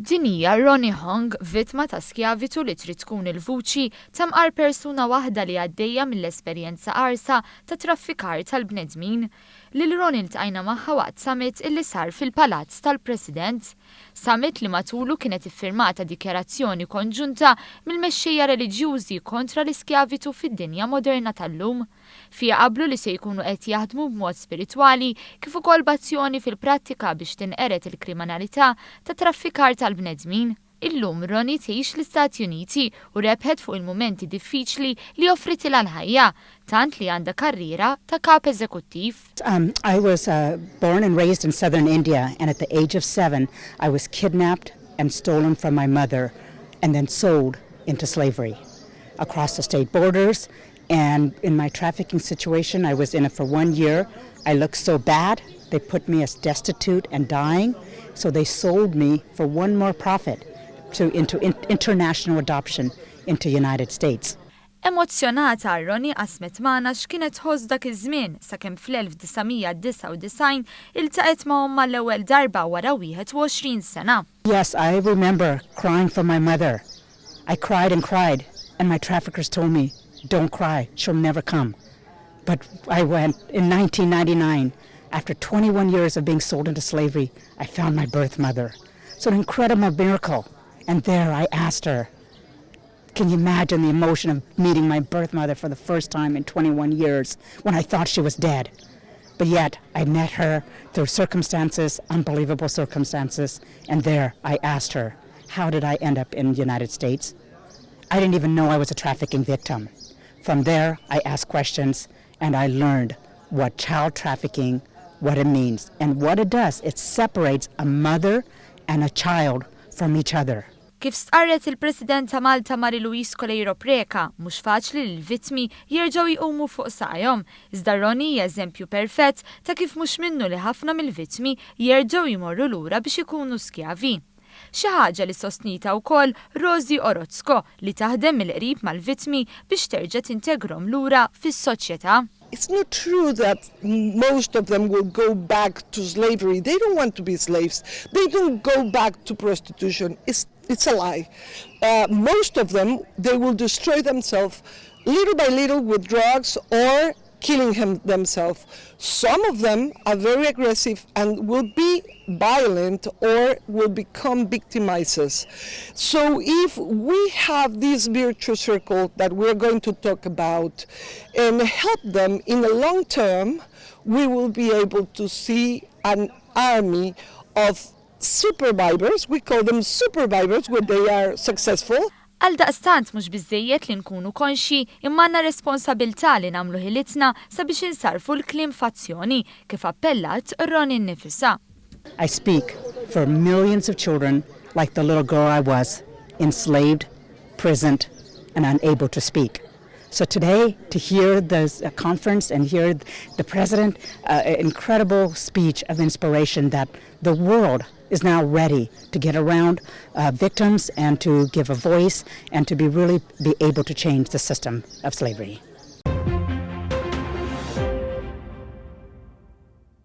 Din hija Ronnie Hong, vittma ta' Skjavitu li trid tkun il-vuċi ta' mqar persuna waħda li għaddejja mill-esperjenza Qarsa ta' traffikar tal-bnedmin. Lil Ronnie iltqajna magħha waqt summit illi sar fil-Palazz tal-President. Summit li matulu kienet iffirmata dikjarazzjoni konġunta mill-mexxejja reliġjużi kontra l-iskjavitu fid-dinja moderna tal-lum. Fija qablu li se jkunu qed jaħdmu b'mod spiritwali kif ukoll b'azzjoni fil-prattika biex tinqeret il-kriminalità ta' traffikar tal-bnedmin. Illum Ronnie tgħix l-Istati Uniti u rebħet fuq il-mumenti diffiċli li offritilha l-ħajja, tant li għandha karriera ta' kap eżekuttiv. I was born and raised in southern India, and at the age of 7 I was kidnapped and stolen from my mother and then sold into slavery across the state borders. And in my trafficking situation, I was in it for 1 year. I looked so bad, they put me as destitute and dying, so they sold me for one more profit into international adoption into United States. Emozzjonata Ronnie qasmet magħna x'kienet tħoss dak iż-żmien sakemm fl-1999 iltaqet magħhom mal-ewwel darba wara 21 sena. Yes, I remember crying for my mother. I cried, and my traffickers told me, "Don't cry, she'll never come." But I went in 1999. After 21 years of being sold into slavery, I found my birth mother. So an incredible miracle. And there I asked her, can you imagine the emotion of meeting my birth mother for the first time in 21 years when I thought she was dead? But yet I met her through circumstances, unbelievable circumstances. And there I asked her, how did I end up in the United States? I didn't even know I was a trafficking victim. From there, I asked questions and I learned what child trafficking, what it means. And what it does, it separates a mother and a child from each other. Kif stqarret il-President ta' Malta Mari-Luis Kolejro Preka, mhux faċli li l-vittmi jerġgħu jqumu fuq saqajhom, iżda Ronnie hija eżempju perfett ta' kif mhux minnu li ħafna mill-vittmi jerġgħu jmorru lura biex ikunu skjavi. Xi ħaġa li sostnita wkoll Rosi Orozco li taħdem mill-qrib mal-vittmi biex terġa' tintegrom lura fis-soċjetà. It's not true that most of them will go back to slavery. They don't want to be slaves. They don't go back to prostitution. It's a lie. Most of them, they will destroy themselves little by little with drugs or killing themselves. Some of them are very aggressive and will be violent or will become victimizers. So if we have this virtuous circle that we're going to talk about and help them in the long term, we will be able to see an army of survivors. We call them survivors when they are successful. Għal daqstant mhux biżżejjed li nkunu konxi imma għandna responsabbiltà li nagħmlu ħilitna sabiex insarfu l-kliem f'azzjoni kif appellat Ronnie nnifisha. I speak for millions of children like the little girl I was, enslaved, prisoned, and unable to speak. So today, to hear this conference and hear the President, incredible speech of inspiration that the world is now ready to get around victims and to give a voice and to be able to change the system of slavery.